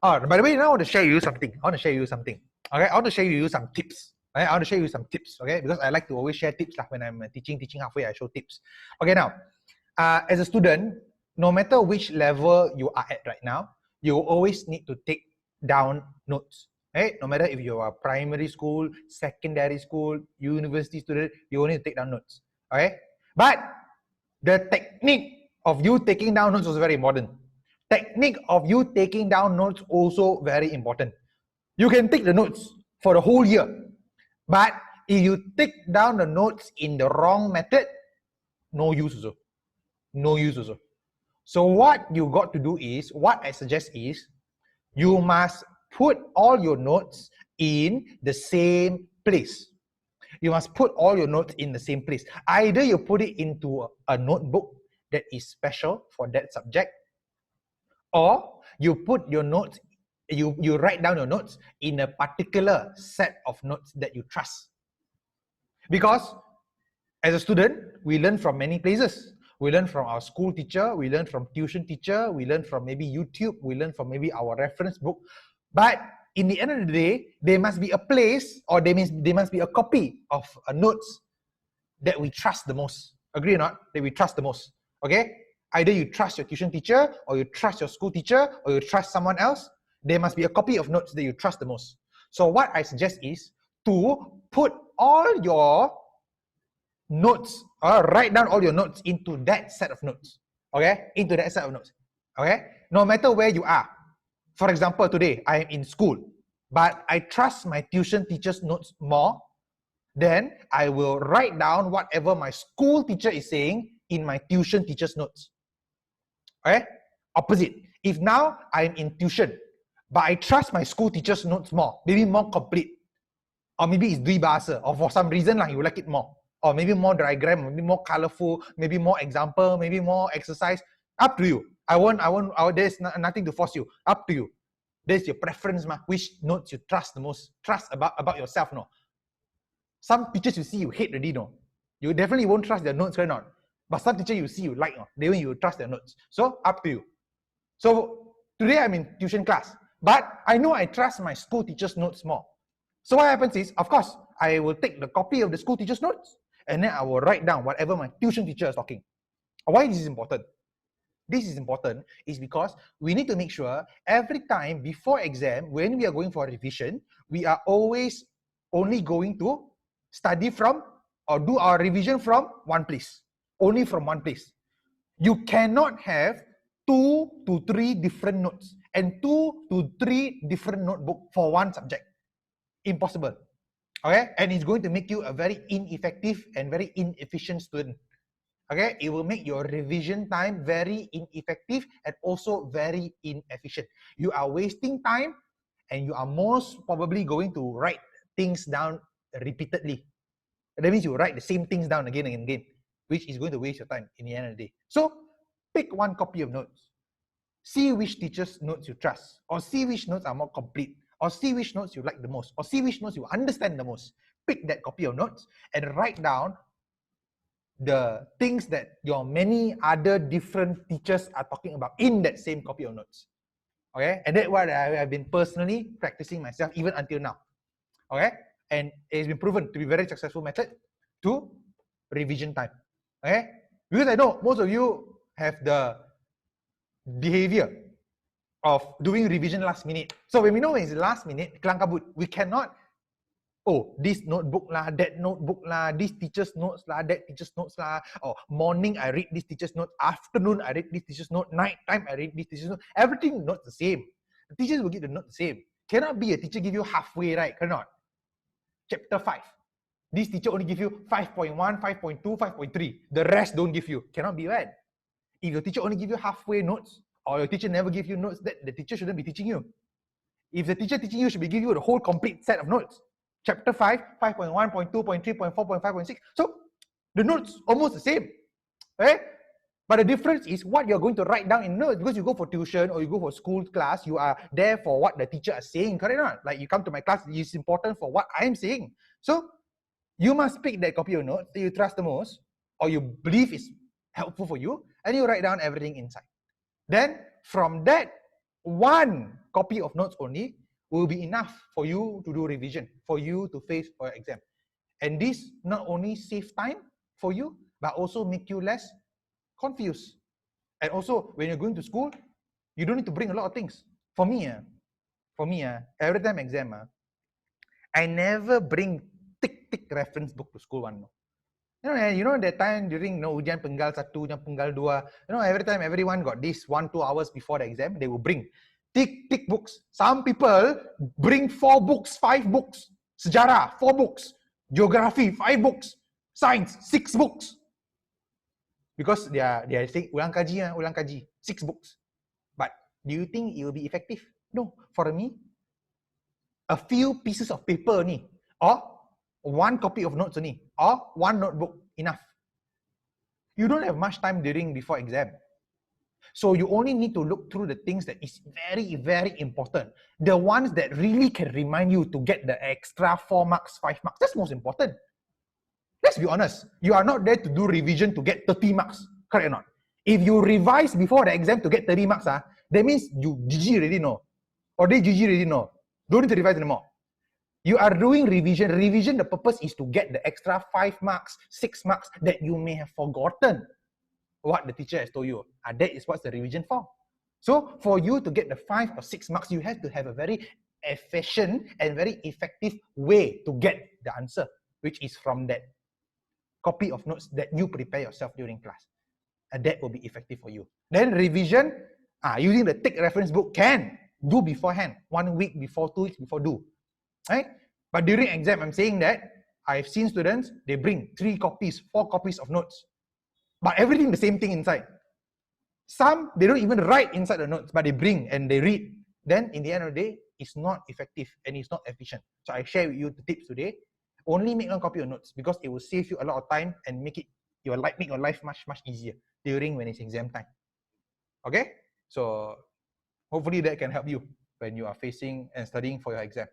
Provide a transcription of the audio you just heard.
Oh, by the way, now I want to share you something. Okay, I want to share you some tips. Right? I want to share you some tips. Okay, because I like to always share tips. Like when I'm teaching halfway, I show tips. Okay, now, as a student, no matter which level you are at right now, you always need to take down notes. Right? No matter if you are primary school, secondary school, university student, you only need to take down notes. Okay, but the technique of you taking down notes was very important. Technique of you taking down notes also very important. You can take the notes for the whole year, but if you take down the notes in the wrong method, no use also. No use also. So what you got to do is, what I suggest is, you must put all your notes in the same place. You must put all your notes in the same place. Either you put it into a notebook that is special for that subject, or you put your notes, you write down your notes in a particular set of notes that you trust. Because as a student, we learn from many places. We learn from our school teacher, we learn from tuition teacher, we learn from maybe YouTube, we learn from maybe our reference book. But in the end of the day, there must be a place, or there must be a copy of notes that we trust the most. Agree or not? That we trust the most. Okay? Either you trust your tuition teacher, or you trust your school teacher, or you trust someone else. There must be a copy of notes that you trust the most. So what I suggest is to put all your notes, or write down all your notes into that set of notes. Okay? Into that set of notes. Okay? No matter where you are. For example, today I am in school, but I trust my tuition teacher's notes more. Then I will write down whatever my school teacher is saying in my tuition teacher's notes. Okay? Opposite. If now I'm in tuition, but I trust my school teacher's notes more, maybe more complete, or maybe it's Dvibhasa, or for some reason like you like it more, or maybe more diagram, maybe more colorful, maybe more example, maybe more exercise. Up to you. There's nothing to force you. Up to you. There's your preference, which notes you trust the most. Trust about yourself, no. Some teachers you see you hate already, no. You definitely won't trust their notes, right? Not. But some teacher you see you like, no. They when you trust their notes. So up to you. So today I'm in tuition class, but I know I trust my school teacher's notes more. So what happens is, of course, I will take the copy of the school teacher's notes, and then I will write down whatever my tuition teacher is talking. Why this is important? This is important is because we need to make sure every time before exam, when we are going for revision, we are always only going to study from or do our revision from one place. Only from one place. You cannot have 2 to 3 different notes and 2 to 3 different notebooks for one subject. Impossible. Okay? And it's going to make you a very ineffective and very inefficient student. Okay? It will make your revision time very ineffective and also very inefficient. You are wasting time, and you are most probably going to write things down repeatedly. That means you write the same things down again and again, which is going to waste your time in the end of the day. So pick one copy of notes. See which teacher's notes you trust, or see which notes are more complete, or see which notes you like the most, or see which notes you understand the most. Pick that copy of notes and write down the things that your many other different teachers are talking about in that same copy of notes. Okay? And that's what I have been personally practicing myself even until now. Okay? And it's been proven to be a very successful method to revision time. Okay? Because I know most of you have the behavior of doing revision last minute. So when we know it's last minute, kelang kabut, we cannot, oh, this notebook lah, that notebook lah, this teacher's notes lah, that teacher's notes lah, or morning I read this teacher's note, afternoon I read this teacher's note, night time I read this teacher's note, everything not the same. The teachers will get the note the same. Cannot be a teacher give you halfway, right? Cannot. Chapter 5. This teacher only give you 5.1, 5.2, 5.3. The rest don't give you. Cannot be right. If your teacher only give you halfway notes, or your teacher never give you notes, that the teacher shouldn't be teaching you. If the teacher teaching you should be giving you the whole complete set of notes. Chapter 5, 5.1, 0.2, 0.3, 0.4, 0.5, 0.6. So the notes almost the same. Right? But the difference is what you're going to write down in notes. Because you go for tuition or you go for school class, you are there for what the teacher is saying, correct or not? Like you come to my class, it's important for what I'm saying. So you must pick that copy of notes that you trust the most, or you believe is helpful for you, and you write down everything inside. Then from that one copy of notes only will be enough for you to do revision, for you to face for your exam. And this not only save time for you, but also make you less confused. And also, when you're going to school, you don't need to bring a lot of things. For me, every time exam, I never bring thick reference book to school one. You know that time during ujian penggal 1, ujian penggal 2, every time everyone got this 1-2 hours before the exam, they will bring thick books. Some people bring 4 books, 5 books. Sejarah, 4 books. Geography, 5 books. Science, 6 books. Because they are saying ulang kaji, 6 books. But do you think it will be effective? No. For me, a few pieces of paper ni, or 1 copy of notes only, or 1 notebook, enough. You don't have much time before exam. So you only need to look through the things that is very, very important. The ones that really can remind you to get the extra 4 marks, 5 marks. That's most important. Let's be honest. You are not there to do revision to get 30 marks. Correct or not? If you revise before the exam to get 30 marks, that means you GG already know. Or they GG already know. Don't need to revise anymore. You are doing revision. Revision, the purpose is to get the extra 5 marks, 6 marks that you may have forgotten what the teacher has told you. That is what's the revision for. So for you to get the 5 or 6 marks, you have to have a very efficient and very effective way to get the answer, which is from that copy of notes that you prepare yourself during class. And that will be effective for you. Then revision, using the thick reference book can do beforehand, 1 week before, 2 weeks before do. Right? But during exam, I'm saying that I've seen students, they bring 3 copies, 4 copies of notes. But everything the same thing inside. Some, they don't even write inside the notes, but they bring and they read. Then in the end of the day, it's not effective and it's not efficient. So I share with you the tips today. Only make 1 copy of notes because it will save you a lot of time and make your life much easier during when it's exam time. Okay? So hopefully that can help you when you are facing and studying for your exam.